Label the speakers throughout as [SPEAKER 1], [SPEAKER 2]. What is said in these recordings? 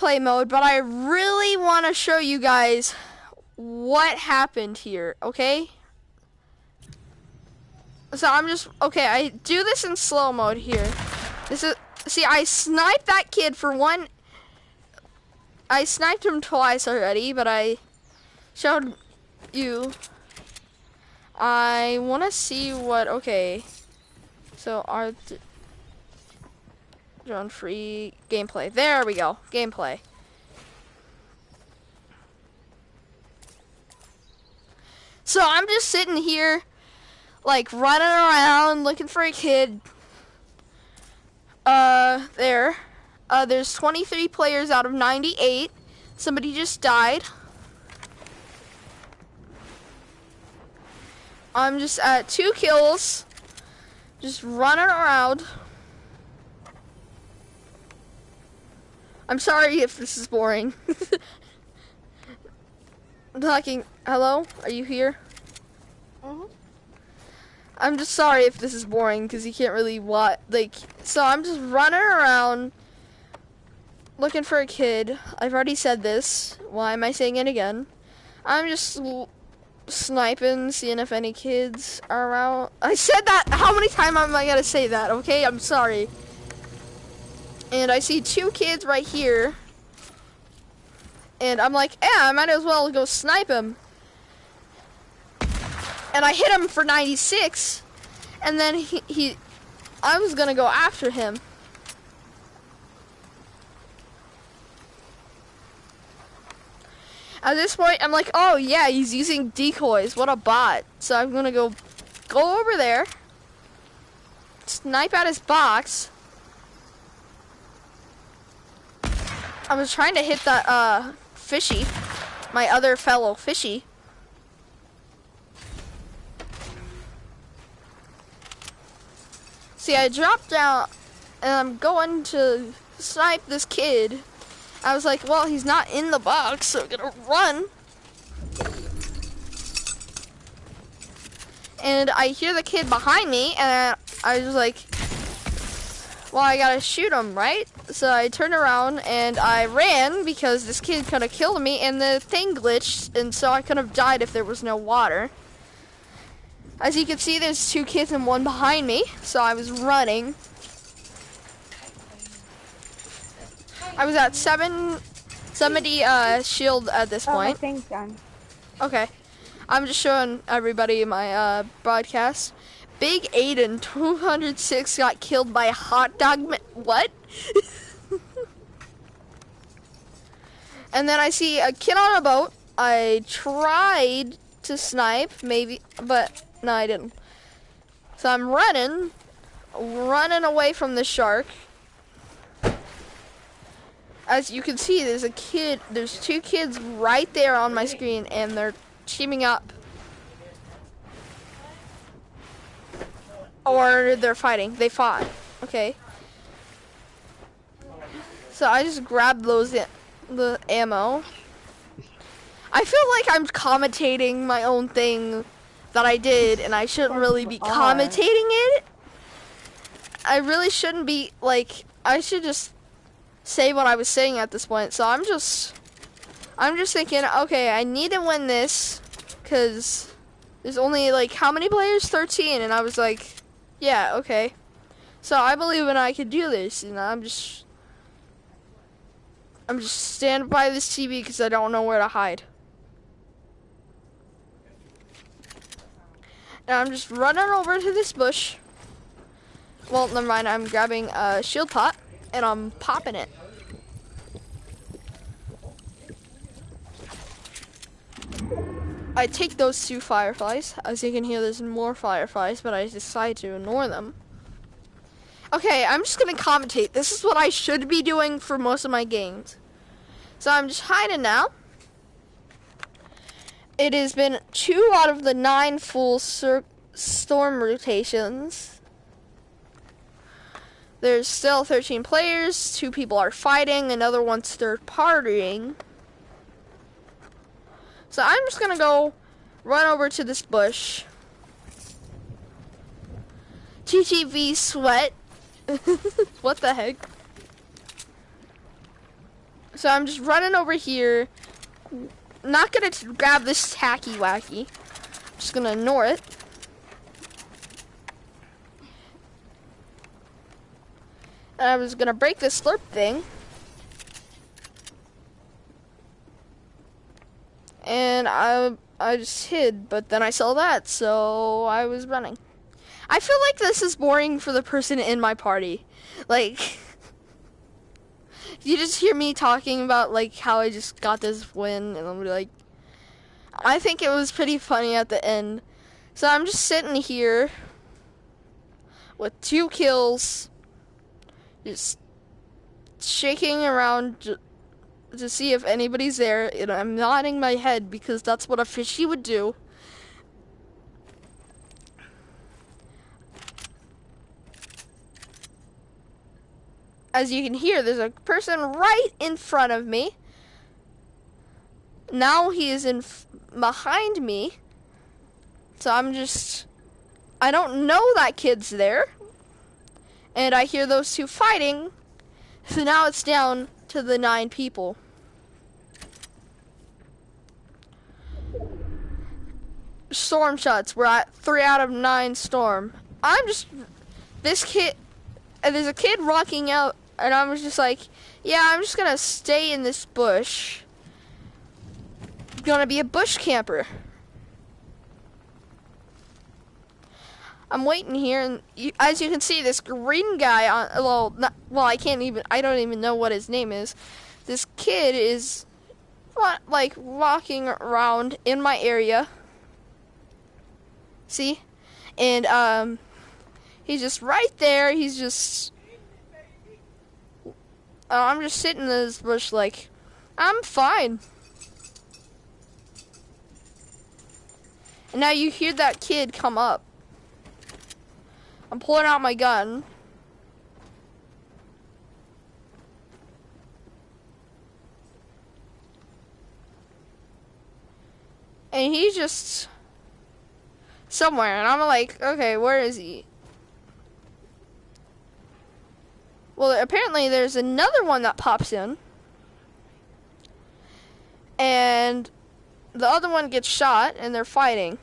[SPEAKER 1] gameplay mode, but I really want to show you guys what happened here, okay? So I'm just, okay, I do this in slow mode here. This is, see, I sniped that kid for one, I sniped him twice already, but I showed you. I want to see what, okay. So our drone free gameplay. There we go, gameplay. So I'm just sitting here, like running around looking for a kid. There's 23 players out of 98. Somebody just died. I'm just at 2 kills, just running around. I'm sorry if this is boring. I'm talking, hello, are you here? I'm just sorry if this is boring because you can't really watch, like, so I'm just running around looking for a kid. I've already said this. Why am I saying it again? I'm just sniping, seeing if any kids are around. I said that, how many times am I gonna say that, okay? I'm sorry. And I see 2 kids right here. And I'm like, yeah, I might as well go snipe him. And I hit him for 96, and then I was gonna go after him. At this point, I'm like, oh yeah, he's using decoys, what a bot. So I'm gonna go over there, snipe at his box. I was trying to hit that, fishy, my other fellow fishy. See, I dropped down, and I'm going to snipe this kid. I was like, well, he's not in the box, so I'm gonna run. And I hear the kid behind me, and I was like, well, I gotta shoot him, right? So I turned around, and I ran, because this kid could have killed me, and the thing glitched, and so I could have died if there was no water. As you can see, there's 2 kids and 1 behind me, so I was running. I was at 70 shield at this point.
[SPEAKER 2] My thing's done.
[SPEAKER 1] Okay. I'm just showing everybody my broadcast. Big Aiden, 206, got killed by a hot dog. What? And then I see a kid on a boat. I tried to snipe, maybe, but no, I didn't. So I'm running away from the shark. As you can see, there's 2 kids right there on my screen, and they're teaming up. Or they're fighting. They fought. Okay. So I just grabbed the ammo. I feel like I'm commentating my own thing that I did, and I shouldn't really be commentating it. I really shouldn't be, like, I should just say what I was saying at this point. So I'm just thinking, okay, I need to win this, because there's only, like, how many players? 13, and I was like, yeah, okay. So I believe in I could do this, and I'm just standing by this TV because I don't know where to hide. And I'm just running over to this bush. Well, never mind, I'm grabbing a shield pot, and I'm popping it. I take those 2 fireflies. As you can hear, there's more fireflies, but I decide to ignore them. Okay, I'm just gonna commentate. This is what I should be doing for most of my games. So I'm just hiding now. It has been 2 out of the 9 full storm rotations. There's still 13 players. 2 people are fighting. Another one's third partying. So I'm just gonna go run over to this bush. TTV sweat. What the heck? So I'm just running over here. Not gonna grab this tacky wacky. Just gonna ignore it. And I was gonna break this slurp thing. And I just hid, but then I saw that, so I was running. I feel like this is boring for the person in my party. Like, you just hear me talking about like how I just got this win, and I'm like, I think it was pretty funny at the end. So I'm just sitting here with 2 kills, just shaking around to see if anybody's there, and I'm nodding my head because that's what a fishy would do. As you can hear, there's a person right in front of me. Now he is behind me. So I don't know that kid's there. And I hear those 2 fighting. So now it's down to the 9 people. Storm shots. We're at 3 out of 9 storm. There's a kid rocking out, and I was just like, yeah, I'm just gonna stay in this bush. I'm gonna be a bush camper. I'm waiting here, and as you can see, this green guy I don't even know what his name is. This kid is like walking around in my area. See? And he's just right there. He's just I'm just sitting in this bush like, I'm fine. And now you hear that kid come up. I'm pulling out my gun. And he's just somewhere, and I'm like, okay, where is he? Well, apparently there's another one that pops in. And the other one gets shot, and they're fighting.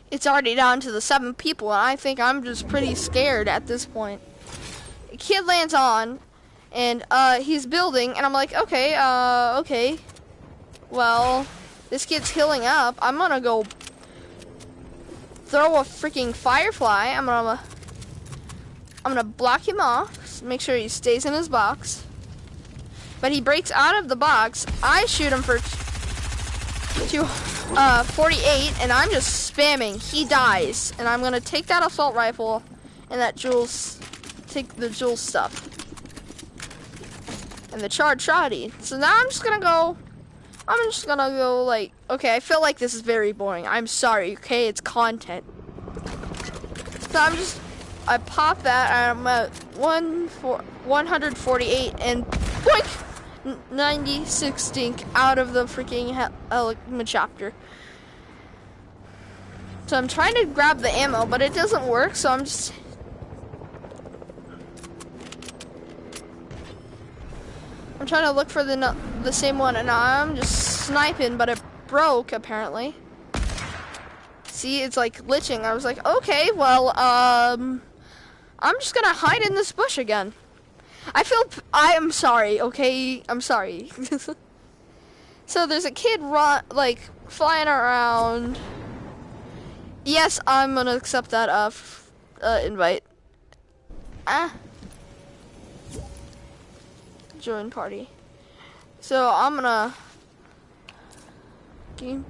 [SPEAKER 1] It's already down to the 7 people, and I think I'm just pretty scared at this point. A kid lands on, and he's building, and I'm like, okay, okay. Well, this kid's healing up. I'm gonna go throw a freaking firefly. I'm gonna block him off, make sure he stays in his box. But he breaks out of the box. I shoot him for 48, and I'm just spamming. He dies, and I'm gonna take that assault rifle and that take the Jules stuff and the charged shotty. So now I'm just gonna go like, okay, I feel like this is very boring. I'm sorry, okay, it's content. So I pop that, and I'm at 148, and boink! 96 stink out of the freaking helicopter. So I'm trying to grab the ammo, but it doesn't work, so I'm trying to look for the same one, and I'm just sniping, but it broke apparently. See, it's like glitching. I was like, okay, well, I'm just gonna hide in this bush again. I am sorry, okay? I'm sorry. So there's a kid flying around. Yes, I'm gonna accept that invite. Join party. So I'm gonna game.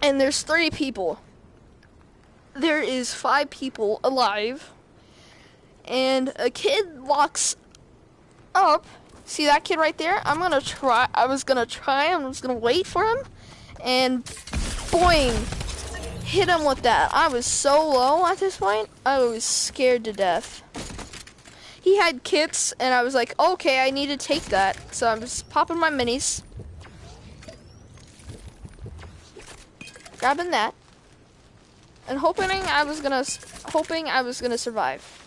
[SPEAKER 1] And there's 3 people. There is 5 people alive. And a kid walks up. See that kid right there? I'm just gonna wait for him. And boing! Hit him with that. I was so low at this point. I was scared to death. He had kits, and I was like, okay, I need to take that. So I'm just popping my minis. grabbing that, and hoping I was gonna survive.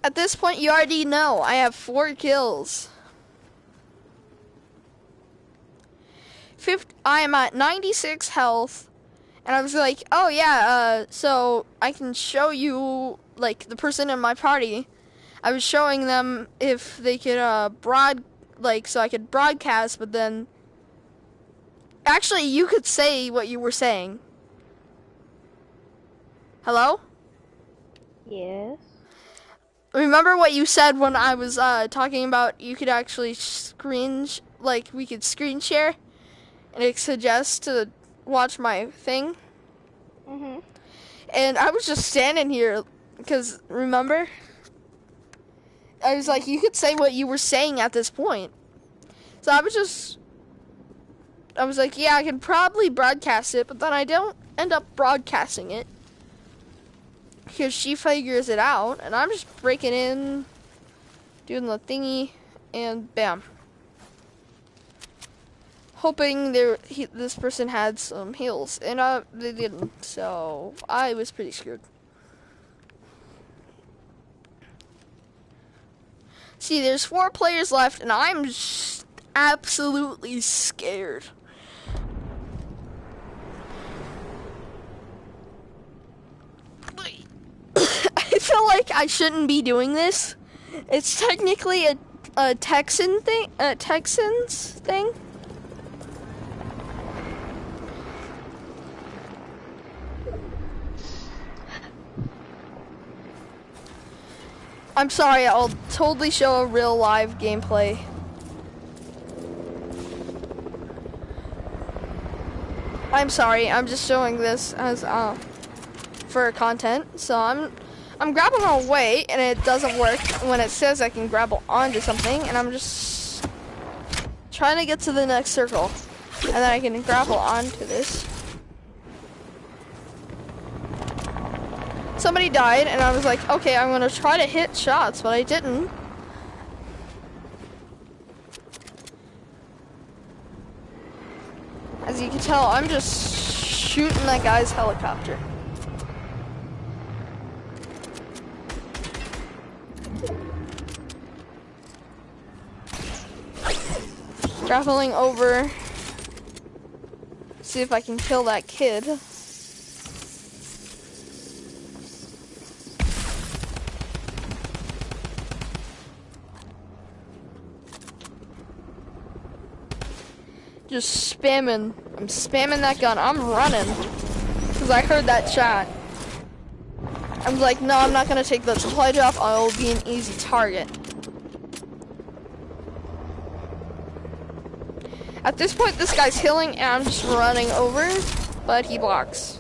[SPEAKER 1] At this point, you already know I have 4 kills. I am at 96 health, and I was like, oh yeah, so I can show you, like, the person in my party. I was showing them if they could, so I could broadcast, but then, actually, you could say what you were saying. Hello?
[SPEAKER 2] Yes.
[SPEAKER 1] Remember what you said when I was, talking about you could actually we could screen share? And it suggests to watch my thing.
[SPEAKER 2] Mhm.
[SPEAKER 1] And I was just standing here because remember, I was like, you could say what you were saying at this point. So I was like, yeah, I could probably broadcast it, but then I don't end up broadcasting it because she figures it out, and I'm just breaking in, doing the thingy, and bam. Hoping this person had some heals, and they didn't, so I was pretty screwed. See, there's 4 players left, and I'm just absolutely scared. I feel like I shouldn't be doing this. It's technically a Texans thing. I'm sorry, I'll totally show a real live gameplay. I'm sorry, I'm just showing this as for content. So I'm grabbing away and it doesn't work when it says I can grab onto something, and I'm just trying to get to the next circle and then I can grapple onto this. Somebody died, and I was like, okay, I'm gonna try to hit shots, but I didn't. As you can tell, I'm just shooting that guy's helicopter. Grappling over, see if I can kill that kid. Just spamming. I'm spamming that gun. I'm running because I heard that shot. I'm like, no, I'm not gonna take the supply drop. I'll be an easy target. At this point, this guy's healing, and I'm just running over, but he blocks.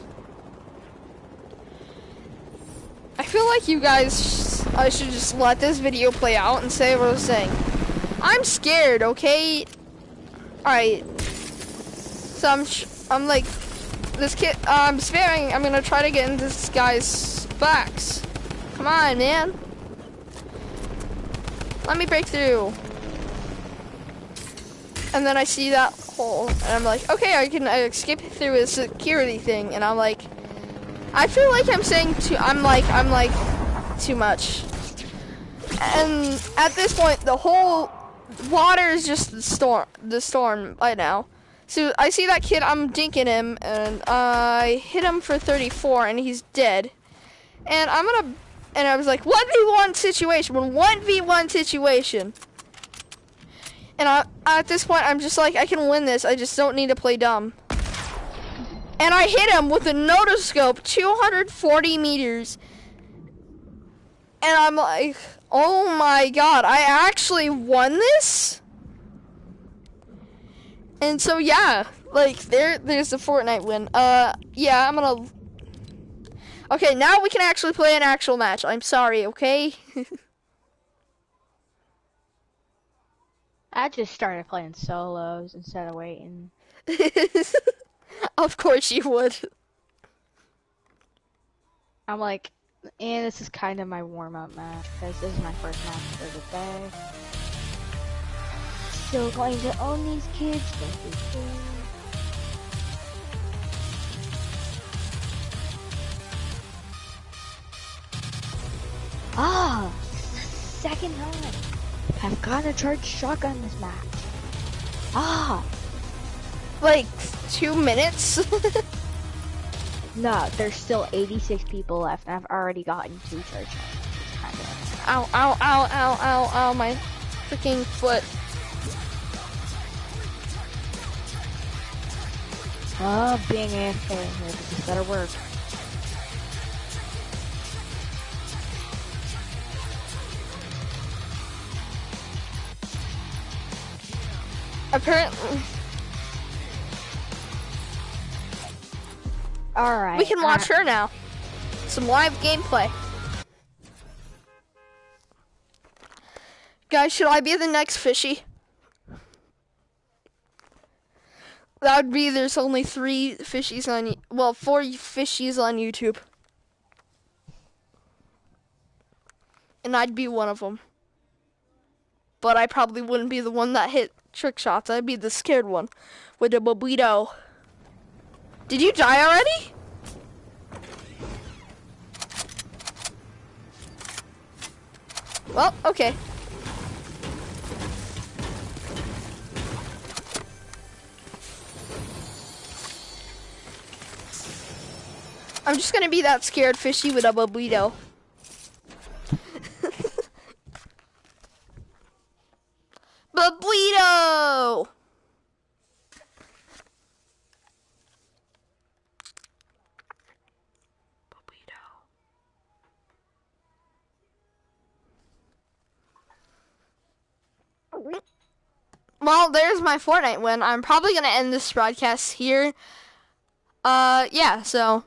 [SPEAKER 1] I feel like you guys, I should just let this video play out and say what I was saying. I'm scared, okay? Alright. So I'm like, this kid, I'm sparing, I'm gonna try to get into this guy's box. Come on, man. Let me break through. And then I see that hole, and I'm like, okay, I can escape through a security thing, and I'm like, I feel like I'm saying I'm like too much. And at this point, the whole water is just the storm right now. So I see that kid, I'm dinking him, and I hit him for 34, and he's dead. And I was like, 1v1 situation, 1v1 situation. And at this point, I'm just like, I can win this, I just don't need to play dumb. And I hit him with a notoscope, 240 meters. And I'm like, oh my god, I actually won this? And so yeah, like there's the Fortnite win. Yeah, I'm gonna. Okay, now we can actually play an actual match. I'm sorry, okay?
[SPEAKER 2] I just started playing solos instead of waiting.
[SPEAKER 1] Of course you would.
[SPEAKER 2] I'm like, and this is kind of my warm-up match because this is my first match for the day. Still going to own these kids. second time. I've got a charged shotgun this match. Ah!
[SPEAKER 1] Like 2 minutes?
[SPEAKER 2] No, there's still 86 people left, and I've already gotten 2 charged shotguns. It's kind of...
[SPEAKER 1] Ow, ow, ow, ow, ow, ow, my freaking foot.
[SPEAKER 2] Oh, being AFK here, this better work.
[SPEAKER 1] Apparently,
[SPEAKER 2] Alright.
[SPEAKER 1] we can watch her now. Some live gameplay. Guys, should I be the next fishy? That would be, there's only 3 fishies on, well, 4 fishies on YouTube. And I'd be one of them. But I probably wouldn't be the one that hit trick shots. I'd be the scared one with a burrito. Did you die already? Well, okay. I'm just gonna be that scared fishy with a burrito. Burrito! Well, there's my Fortnite win. I'm probably gonna end this broadcast here. Yeah, so